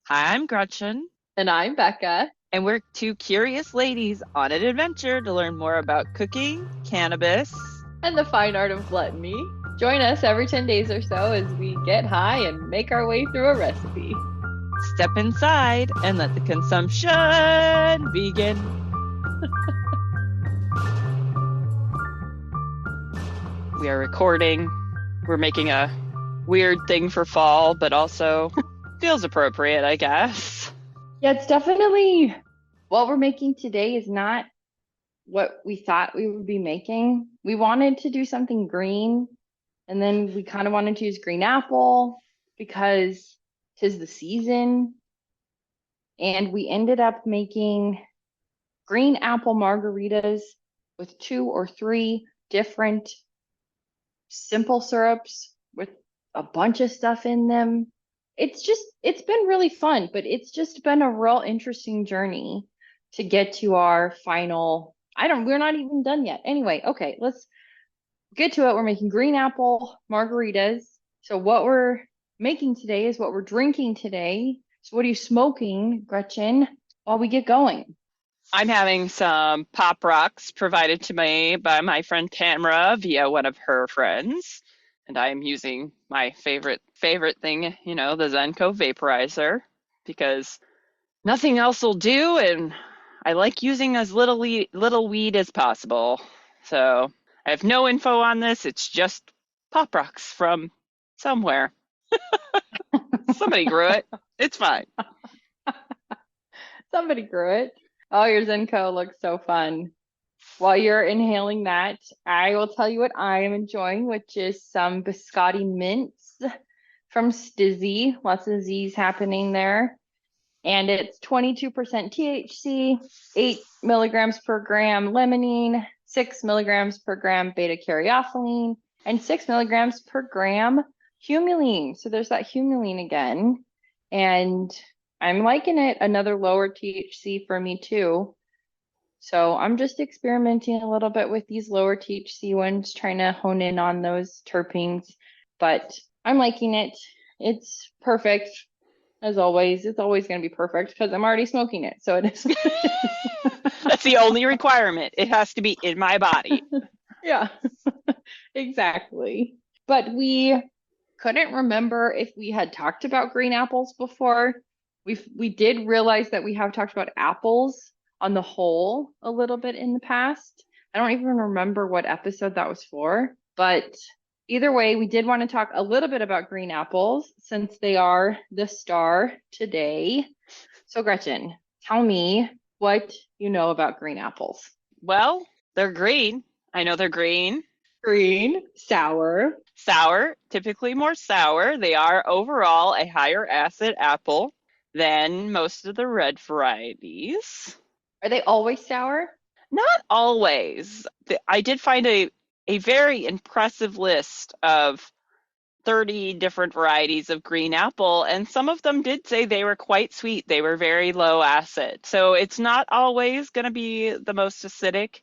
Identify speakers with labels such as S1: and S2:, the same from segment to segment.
S1: Hi, I'm Gretchen,
S2: And I'm Becca.
S1: and we're two curious ladies on an adventure to learn more about cooking, cannabis.
S2: And the fine art of gluttony. Join us every 10 days or so as we get high and make our way through a recipe.
S1: Step inside and let the consumption begin. We are recording. We're making a weird thing for fall, but also feels appropriate, I guess.
S2: Yeah, it's definitely what we're making today is not what we thought we would be making. We wanted to do something green, and then we kind of wanted to use green apple because 'tis the season. And we ended up making green apple margaritas with two or three different simple syrups with a bunch of stuff in them. It's been really fun, but it's just been a real interesting journey to get to our final. We're not even done yet. Anyway, okay, let's get to it. We're making green apple margaritas. So, what we're making today is what we're drinking today. So, what are you smoking, Gretchen, while we get going?
S1: I'm having some pop rocks provided to me by my friend Tamara via one of her friends. And I'm using my favorite thing, the Zenko vaporizer, because nothing else will do, and I like using as little weed as possible. So I have no info on this. It's just pop rocks from somewhere. Somebody grew it. It's fine.
S2: Somebody grew it. Oh, your Zenko looks so fun. While you're inhaling that, I will tell you what I am enjoying, which is some biscotti mints from Stizzy. Lots of Z's happening there. And it's 22% THC, 8 milligrams per gram limonene, 6 milligrams per gram beta caryophyllene, and 6 milligrams per gram humulene. So there's that humulene again. And I'm liking it. Another lower THC for me too. So I'm just experimenting a little bit with these lower THC ones, trying to hone in on those terpenes, but I'm liking it. It's perfect as always. It's always going to be perfect because I'm already smoking it. So it is what it is.
S1: That's the only requirement. It has to be in my body.
S2: Yeah, exactly. But we couldn't remember if we had talked about green apples before. We did realize that we have talked about apples on the whole a little bit in the past. I don't even remember what episode that was for, but either way, we did want to talk a little bit about green apples since they are the star today. So Gretchen, tell me what you know about green apples.
S1: Well, they're green. I know they're green.
S2: Green, sour.
S1: Sour, typically more sour. They are overall a higher acid apple than most of the red varieties.
S2: Are they always sour?
S1: Not always. I did find a very impressive list of 30 different varieties of green apple, and some of them did say they were quite sweet. They were very low acid. So it's not always going to be the most acidic.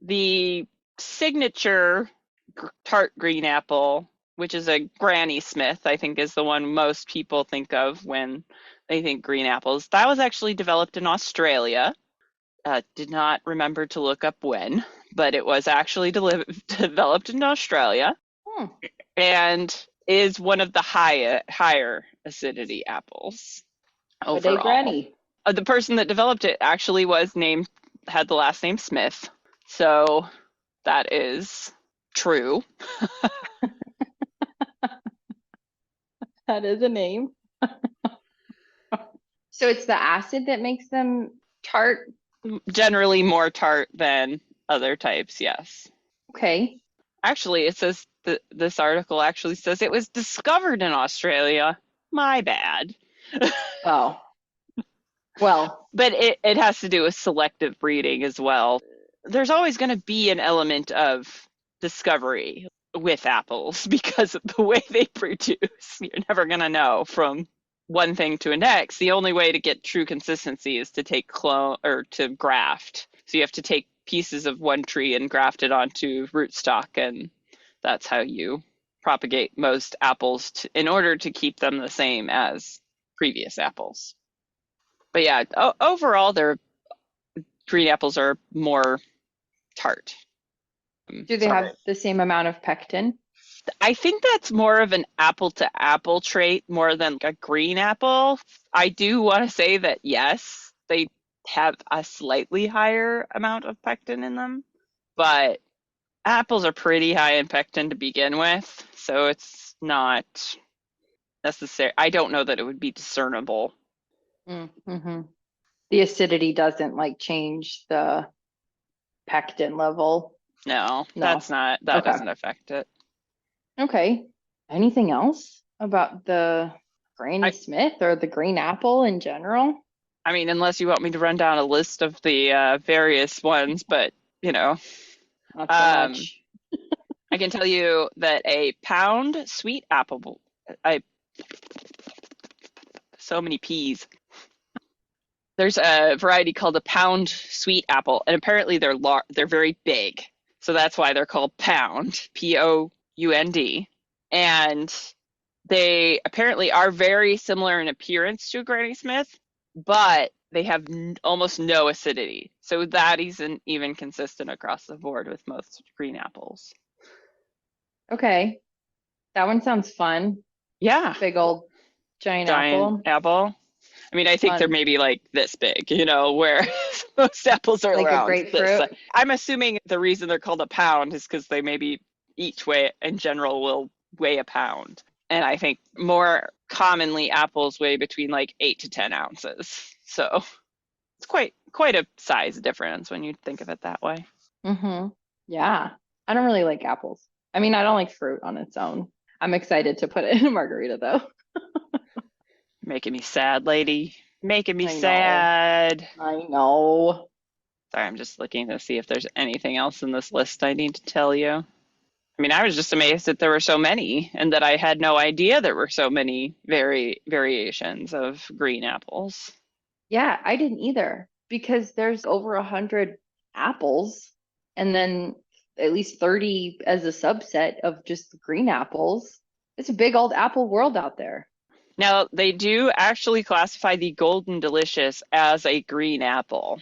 S1: The signature tart green apple, which is a Granny Smith, I think is the one most people think of when they think green apples. That was actually developed in Australia. Did not remember to look up when, but it was actually developed in Australia
S2: Hmm.
S1: and is one of the higher acidity apples
S2: Good day,
S1: overall.
S2: Granny.
S1: The person that developed it actually had the last name Smith, so that is true.
S2: That is a name. So it's the acid that makes them tart.
S1: Generally more tart than other types, yes.
S2: Okay.
S1: Actually, it says this article actually says it was discovered in Australia. My bad.
S2: Oh, well,
S1: But it has to do with selective breeding as well. There's always going to be an element of discovery with apples because of the way they produce. You're never going to know from one thing to the next. The only way to get true consistency is to take clone or to graft. So you have to take pieces of one tree and graft it onto rootstock, and that's how you propagate most apples in order to keep them the same as previous apples. But yeah, overall, their green apples are more tart.
S2: Do they
S1: So
S2: have the same amount of pectin?
S1: I think that's more of an apple to apple trait more than like a green apple. I do want to say that yes, they have a slightly higher amount of pectin in them, but apples are pretty high in pectin to begin with, so it's not necessary. I don't know that it would be discernible.
S2: Mm-hmm. The acidity doesn't like change the pectin level.
S1: No,
S2: No.
S1: that
S2: Okay.
S1: doesn't affect it.
S2: Okay. Anything else about the Granny
S1: I
S2: Smith or the green apple in general?
S1: I mean, unless you want me to run down a list of the various ones, but you know,
S2: Not so
S1: um,
S2: much.
S1: I can tell you that a pound sweet apple, I so many peas. There's a variety called a pound sweet apple, and apparently they're very big, so that's why they're called pound, Pound, and they apparently are very similar in appearance to a Granny Smith, but they have almost no acidity, so that isn't even consistent across the board with most green apples.
S2: Okay. That one sounds fun.
S1: Yeah,
S2: Big old giant
S1: giant
S2: apple.
S1: apple. I mean, I think they're
S2: Fun.
S1: maybe like this big, where most apples are
S2: Like a
S1: around this.
S2: grapefruit.
S1: I'm assuming the reason they're called a pound is because they maybe each weigh, in general, will weigh a pound. And I think more commonly apples weigh between like 8 to 10 ounces. So it's quite a size difference when you think of it that way.
S2: Mm-hmm. Yeah. I don't really like apples. I mean, I don't like fruit on its own. I'm excited to put it in a margarita though.
S1: Making me sad, lady. Making me
S2: I know.
S1: sad.
S2: I know.
S1: Sorry, I'm just looking to see if there's anything else in this list I need to tell you. I mean, I was just amazed that there were so many and that I had no idea there were so many variations of green apples.
S2: Yeah, I didn't either because there's over 100 apples and then at least 30 as a subset of just the green apples. It's a big old apple world out there.
S1: Now, they do actually classify the Golden Delicious as a green apple.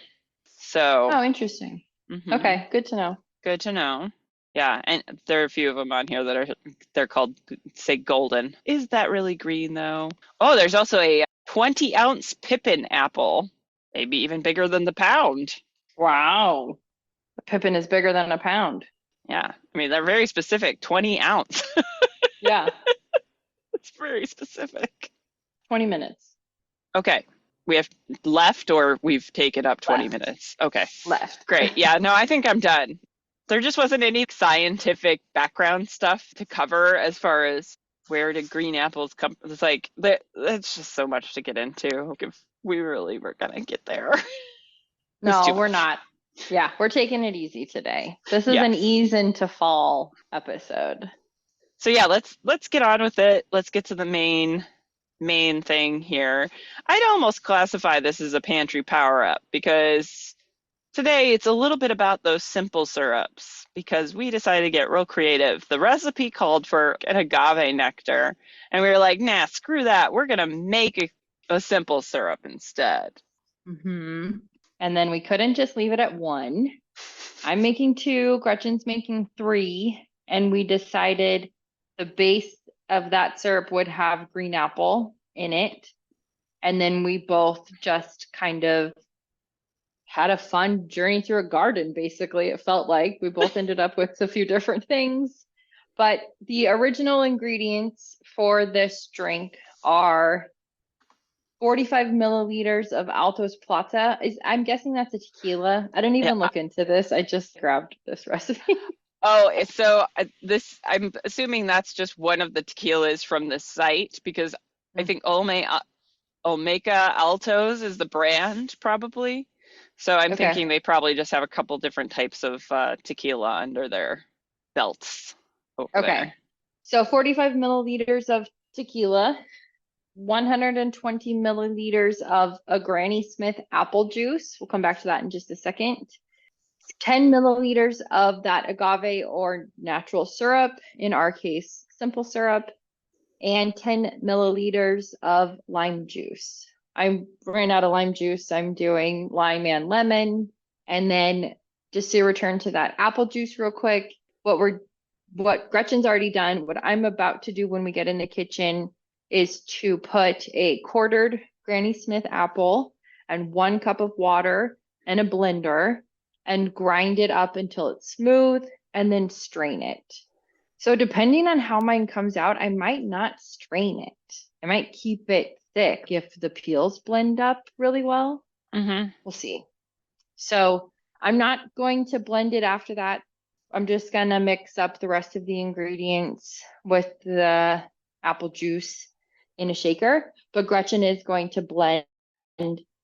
S1: So,
S2: Oh, interesting.
S1: mhm,
S2: Okay, good to know.
S1: good to know. Yeah, and there are a few of them on here that they're called, say, golden. Is that really green though? Oh, there's also a 20-ounce pippin apple, maybe even bigger than the pound.
S2: Wow. A pippin is bigger than a pound.
S1: Yeah, I mean, they're very specific, 20 ounce.
S2: Yeah,
S1: It's very specific.
S2: 20 minutes
S1: Okay, we have left or we've taken up 20
S2: left.
S1: minutes. Okay,
S2: Left.
S1: great. Yeah, no, I think I'm done. There just wasn't any scientific background stuff to cover as far as where did green apples come. It's like that's just so much to get into. Like, if we really were gonna get there, it's
S2: No,
S1: too
S2: we're
S1: much.
S2: not. Yeah, we're taking it easy today. This is an
S1: Yes.
S2: ease into fall episode.
S1: So yeah, let's get on with it. Let's get to the main thing here. I'd almost classify this as a pantry power up because today it's a little bit about those simple syrups because we decided to get real creative. The recipe called for an agave nectar, and we were like, nah, screw that. We're gonna make a simple syrup instead.
S2: Hmm. And then we couldn't just leave it at one. I'm making two, Gretchen's making three, and we decided the base of that syrup would have green apple in it. And then we both just kind of had a fun journey through a garden, basically. It felt like we both ended up with a few different things. But the original ingredients for this drink are 45 milliliters of Altos Plata. I'm guessing that's a tequila. I didn't
S1: Yeah.
S2: even look into this. I just grabbed this recipe.
S1: Oh, so this I'm assuming that's just one of the tequilas from the site because I think Olmeca Altos is the brand probably. So I'm
S2: Okay.
S1: thinking they probably just have a couple different types of tequila under their belts over
S2: Okay.
S1: there.
S2: So 45 milliliters of tequila, 120 milliliters of a Granny Smith apple juice. We'll come back to that in just a second. 10 milliliters of that agave or natural syrup, in our case, simple syrup, and 10 milliliters of lime juice. I ran out of lime juice. I'm doing lime and lemon. And then just to return to that apple juice real quick, what Gretchen's already done, what I'm about to do when we get in the kitchen is to put a quartered Granny Smith apple and 1 cup of water and a blender and grind it up until it's smooth and then strain it. So depending on how mine comes out, I might not strain it. I might keep it thick if the peels blend up really well.
S1: Mm-hmm.
S2: We'll see. So I'm not going to blend it after that. I'm just gonna mix up the rest of the ingredients with the apple juice in a shaker. But Gretchen is going to blend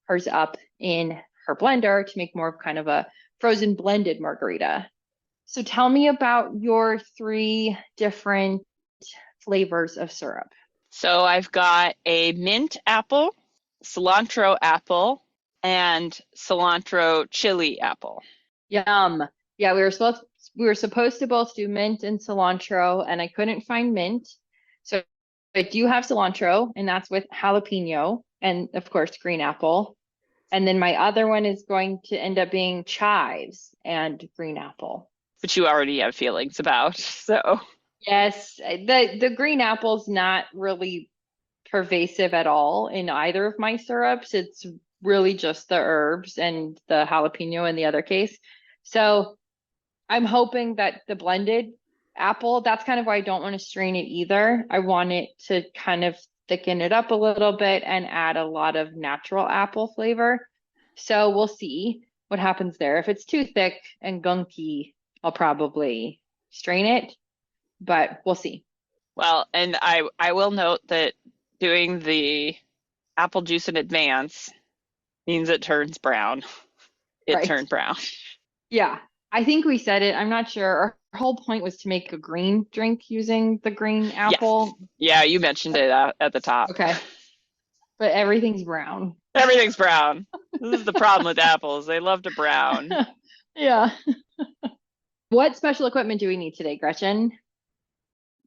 S2: hers up in her blender to make more of kind of a frozen blended margarita. So tell me about your 3 different flavors of syrup.
S1: So I've got a mint apple, cilantro apple, and cilantro chili apple.
S2: Yum. Yeah, we were supposed to both do mint and cilantro, and I couldn't find mint. So I do have cilantro, and that's with jalapeno and of course green apple. And then my other one is going to end up being chives and green apple.
S1: Which you already have feelings about. So,
S2: Yes, the green apple's not really pervasive at all in either of my syrups. It's really just the herbs and the jalapeno in the other case. So I'm hoping that the blended apple, that's kind of why I don't want to strain it either. I want it to kind of thicken it up a little bit and add a lot of natural apple flavor. So we'll see what happens there. If it's too thick and gunky, I'll probably strain it, but we'll see.
S1: well, and I will note that doing the apple juice in advance means it turns brown. It
S2: Right.
S1: turned brown.
S2: Yeah. I think we said it. I'm not sure. Our whole point was to make a green drink using the green
S1: Yes.
S2: apple.
S1: Yeah, you mentioned it at the top.
S2: Okay. But everything's brown.
S1: Everything's brown. This is the problem with apples. They love to brown.
S2: Yeah. What special equipment do we need today, Gretchen?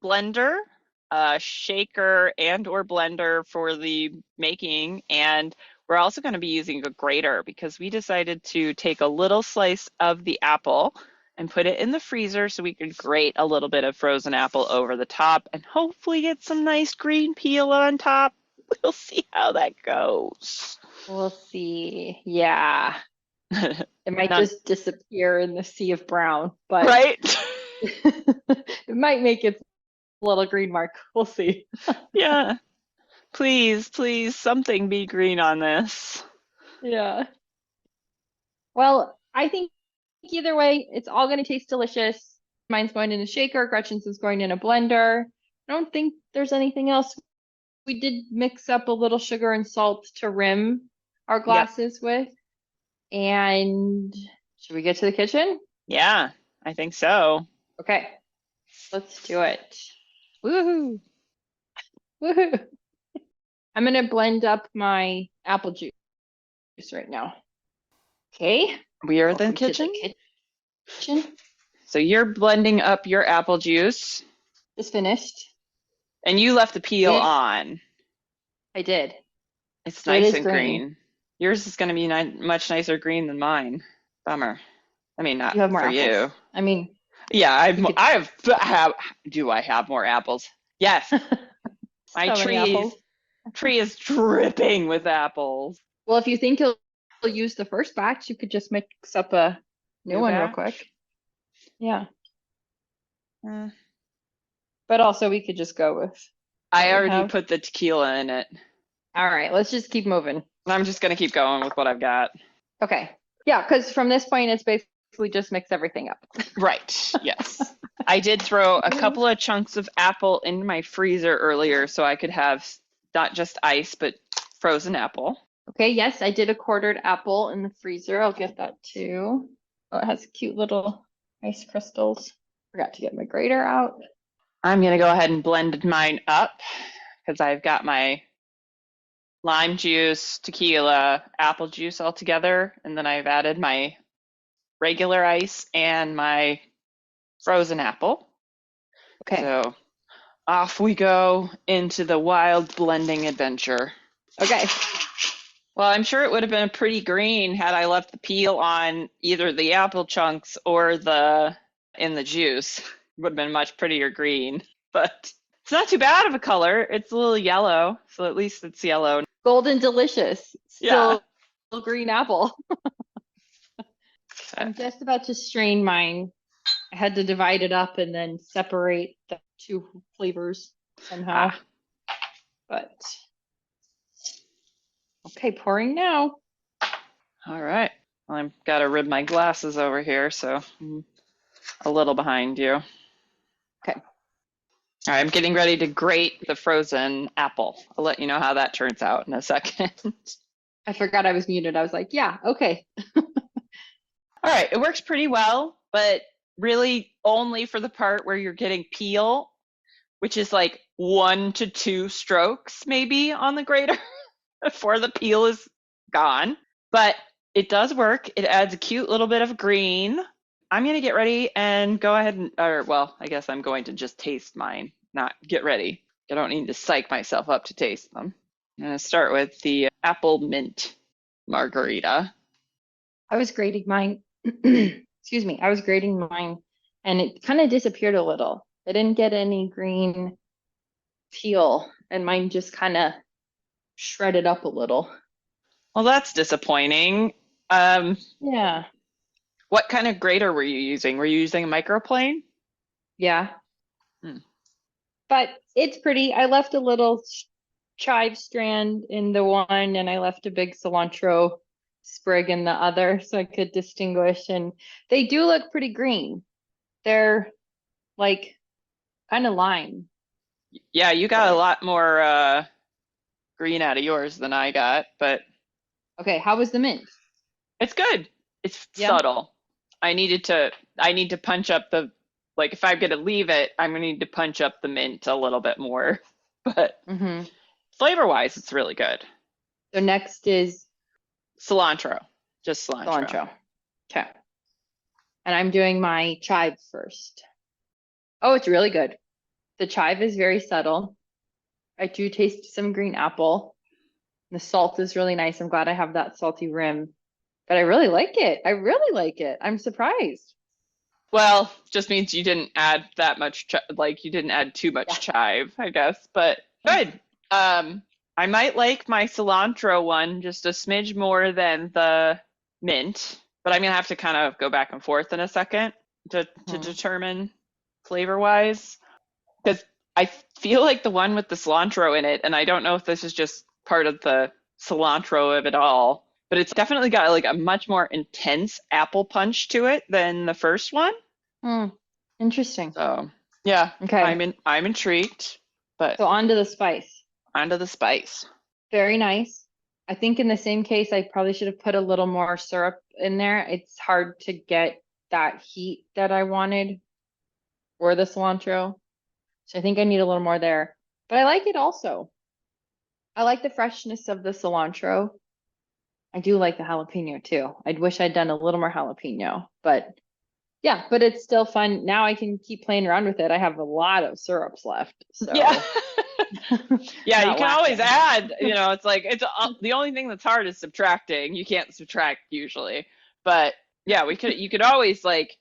S1: Blender, shaker and or blender for the making, and we're also going to be using a grater because we decided to take a little slice of the apple and put it in the freezer so we could grate a little bit of frozen apple over the top and hopefully get some nice green peel on top. We'll see how that goes.
S2: We'll see. Yeah. It might
S1: None,
S2: just disappear in the sea of brown, but
S1: right?
S2: it might make its little green mark. We'll see.
S1: Yeah. Please, please, something be green on this.
S2: Yeah. Well, I think either way, it's all going to taste delicious. Mine's going in a shaker, Gretchen's is going in a blender. I don't think there's anything else. We did mix up a little sugar and salt to rim our
S1: Yep.
S2: glasses with. And should we get to the kitchen?
S1: Yeah, I think so.
S2: Okay, let's do it.
S1: Woohoo.
S2: Woohoo! I'm gonna blend up my apple juice right now. Okay,
S1: We are in the
S2: welcome to
S1: kitchen.
S2: the kitchen.
S1: So you're blending up your apple juice
S2: Just finished.
S1: and you left the peel
S2: It,
S1: on.
S2: I did.
S1: It's
S2: So it
S1: nice
S2: is
S1: and green. Yours is going to be much nicer green than mine. Bummer. I mean, not
S2: You have more
S1: for
S2: apples.
S1: you.
S2: I mean,
S1: Yeah,
S2: we could
S1: do I have more apples? Yes. My
S2: so many apples.
S1: tree is dripping with apples.
S2: Well, if you think you'll use the first batch, you could just mix up a new one real
S1: batch?
S2: quick. Yeah.
S1: Uh,
S2: But also we could just go with
S1: I
S2: what we
S1: already
S2: have.
S1: put the tequila in it.
S2: All right, let's just keep moving.
S1: I'm just going to keep going with what I've got.
S2: Okay. Yeah, because from this point, it's basically just mix everything up.
S1: Right. Yes. I did throw a couple of chunks of apple in my freezer earlier so I could have not just ice, but frozen apple.
S2: Okay, yes, I did a quartered apple in the freezer. I'll get that too. Oh, it has cute little ice crystals. Forgot to get my grater out.
S1: I'm going to go ahead and blend mine up because I've got my lime juice, tequila, apple juice all together. And then I've added my regular ice and my frozen apple.
S2: Okay.
S1: So Off we go into the wild blending adventure.
S2: Okay.
S1: Well, I'm sure it would have been pretty green had I left the peel on either the apple chunks or the in the juice. It would have been much prettier green, but it's not too bad of a color. It's a little yellow, so at least it's yellow.
S2: Golden delicious.
S1: Yeah.
S2: Still green apple.
S1: Uh,
S2: I'm just about to strain mine. I had to divide it up and then separate the two flavors somehow.
S1: Ah,
S2: But okay, pouring now.
S1: all right. Well, I've got to rib my glasses over here, so I'm a little behind you.
S2: Okay.
S1: All right, I'm getting ready to grate the frozen apple. I'll let you know how that turns out in a second.
S2: I forgot I was muted. I was like, yeah, okay.
S1: All right, it works pretty well, but really only for the part where you're getting peel, which is like 1 to 2 strokes maybe on the grater before the peel is gone. But it does work. It adds a cute little bit of green. I'm going to get ready and go ahead and, or well, I guess I'm going to just taste mine, not get ready. I don't need to psych myself up to taste them. I'm going to start with the apple mint margarita.
S2: I was grating mine. Excuse me. I was grating mine and it kind of disappeared a little. I didn't get any green peel and mine just kind of shredded up a little.
S1: Well, that's disappointing.
S2: Yeah.
S1: What kind of grater were you using? Were you using a microplane?
S2: Yeah.
S1: Hmm.
S2: But it's pretty. I left a little chive strand in the one and I left a big cilantro sprig in the other so I could distinguish. And they do look pretty green. They're like kind of lime.
S1: Yeah, you got a
S2: But
S1: lot more green out of yours than I got, but
S2: okay, how was the mint?
S1: it's good. It's
S2: Yeah.
S1: subtle. I need to punch up the like if I'm gonna leave it, I'm gonna need to punch up the mint a little bit more. But
S2: Mm-hmm.
S1: flavor wise, it's really good.
S2: So next is
S1: Cilantro. Just cilantro.
S2: cilantro. Okay. And I'm doing my chive first. Oh, it's really good. The chive is very subtle. I do taste some green apple. The salt is really nice. I'm glad I have that salty rim, but I really like it. I really like it. I'm surprised.
S1: Well, just means you didn't add that much like you didn't add too
S2: Yeah.
S1: much chive, I guess, but good. I might like my cilantro one just a smidge more than the mint, but I'm gonna have to kind of go back and forth in a second to
S2: Mhm.
S1: determine flavor wise because I feel like the one with the cilantro in it, and I don't know if this is just part of the cilantro of it all, but it's definitely got like a much more intense apple punch to it than the first one.
S2: Hmm. Interesting.
S1: So yeah,
S2: Okay.
S1: I'm intrigued, but
S2: So on to the spice.
S1: onto the spice.
S2: Very nice. I think in the same case, I probably should have put a little more syrup in there. It's hard to get that heat that I wanted for the cilantro. So I think I need a little more there. But I like it also. I like the freshness of the cilantro. I do like the jalapeno too. I wish I'd done a little more jalapeno, but yeah, but it's still fun. Now I can keep playing around with it. I have a lot of syrups left,
S1: Yeah.
S2: so
S1: Yeah, you
S2: not
S1: can always
S2: lacking.
S1: add, it's like it's the only thing that's hard is subtracting. You can't subtract usually. But yeah, we could you could always like,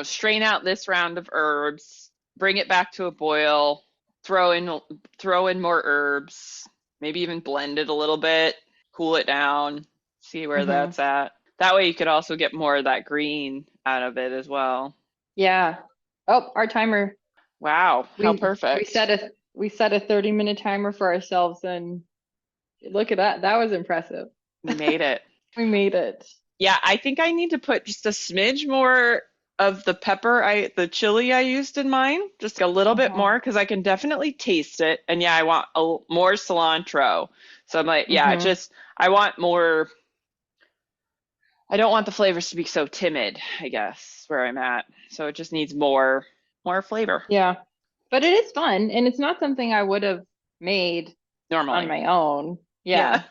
S1: strain out this round of herbs, bring it back to a boil, throw in throw in more herbs, maybe even blend it a little bit, cool it down, see where
S2: Hmm.
S1: that's at. That way you could also get more of that green out of it as well.
S2: Yeah. Oh, our timer.
S1: Wow, how
S2: We
S1: perfect.
S2: set a 30-minute timer for ourselves and look at that. That was impressive.
S1: We made it.
S2: We made it.
S1: Yeah, I think I need to put just a smidge more of the chili I used in mine, just a little bit
S2: Uh-huh.
S1: more because I can definitely taste it. And yeah, I want more cilantro. So I'm like, yeah,
S2: Hmm.
S1: I want more. I don't want the flavors to be so timid, I guess, where I'm at. So it just needs more flavor
S2: Yeah. But it is fun and it's not something I would have made on
S1: normally.
S2: my own.
S1: Yeah.
S2: Yeah.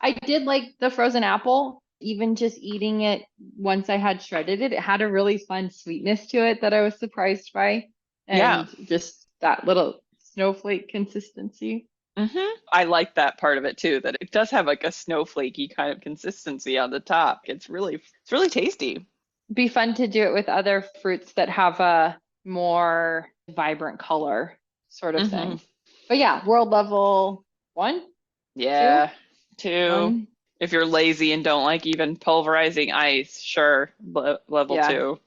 S2: I did like the frozen apple, even just eating it once I had shredded it. It had a really fun sweetness to it that I was surprised by.
S1: Yeah.
S2: And just that little snowflake consistency.
S1: I like that part of it too, that it does have like a snowflakey kind of consistency on the top. It's really tasty.
S2: Be fun to do it with other fruits that have a more vibrant color sort of
S1: Hmm.
S2: thing. But yeah, world level one, two,
S1: Yeah, two.
S2: one.
S1: If you're lazy and don't like even pulverizing ice, sure, level
S2: Yeah.
S1: two.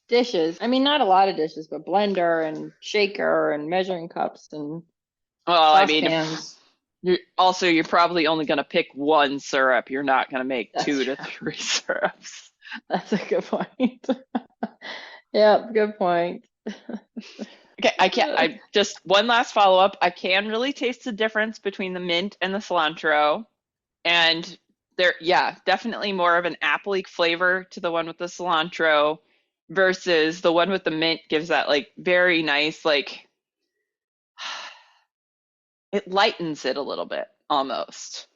S2: Dishes. I mean, not a lot of dishes, but blender and shaker and measuring cups and
S1: Well, I mean,
S2: saucepans.
S1: you're probably only going to pick one syrup. You're not going to make
S2: That's
S1: two to
S2: true.
S1: three syrups.
S2: That's a good point. Yeah, good point.
S1: Okay, I just one last follow up. I can really taste the difference between the mint and the cilantro. And there, yeah, definitely more of an appley flavor to the one with the cilantro versus the one with the mint gives that like very nice, like it lightens it a little bit almost.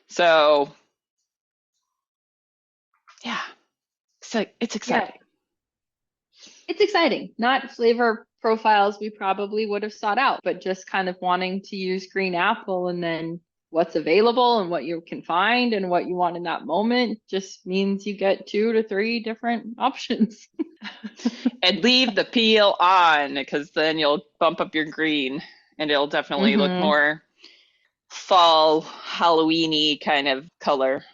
S1: So yeah, so it's
S2: Yeah,
S1: exciting.
S2: it's exciting. Not flavor profiles we probably would have sought out, but just kind of wanting to use green apple and then what's available and what you can find and what you want in that moment just means you get 2 to 3 different options.
S1: And leave the peel on because then you'll bump up your green and it'll definitely look
S2: Hmm.
S1: more fall Halloweeny kind of color.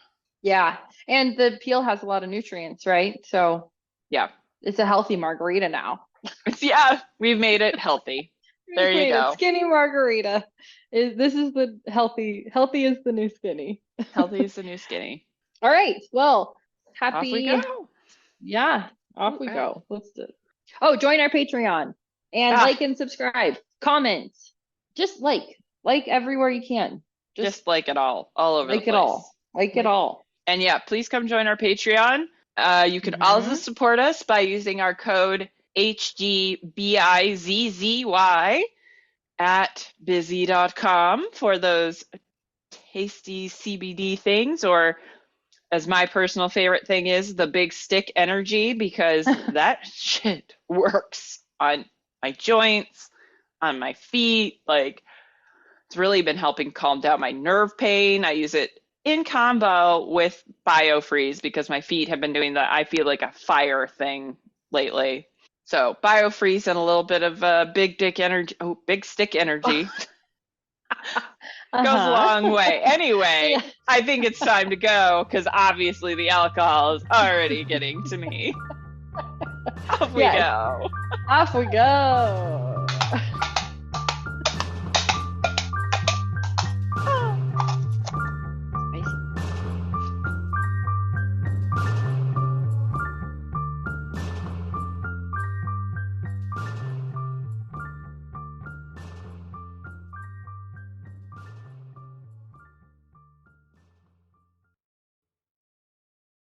S2: Yeah. And the peel has a lot of nutrients, right? So
S1: Yeah.
S2: it's a healthy margarita now.
S1: Yeah, we've made it healthy.
S2: We
S1: There you
S2: made it.
S1: go.
S2: Skinny margarita. This is the healthy is the new skinny.
S1: Healthy is the new skinny.
S2: All right. Well,
S1: Off we go.
S2: happy. Yeah, off
S1: Ooh,
S2: we go. Let's do it. Oh, join our Patreon and
S1: ah,
S2: like and subscribe. Comment. Just like everywhere you can. Just
S1: just like it all over the
S2: like it
S1: place.
S2: all. Like it
S1: Like,
S2: all.
S1: and yeah, please come join our Patreon. You can also
S2: Hmm.
S1: support us by using our code HGBIZZY at busy.com for those tasty CBD things, or as my personal favorite thing is, the big stick energy, because that shit works on my joints, on my feet. Like, it's really been helping calm down my nerve pain. I use it in combo with BioFreeze because my feet have been doing the I feel like a fire thing lately. So BioFreeze and a little bit of big dick energy, oh, big stick energy goes a
S2: Uh-huh.
S1: long way. Anyway,
S2: Yeah.
S1: I think it's time to go because obviously the alcohol is already getting to me. Off we
S2: Yes.
S1: go.
S2: Off we go.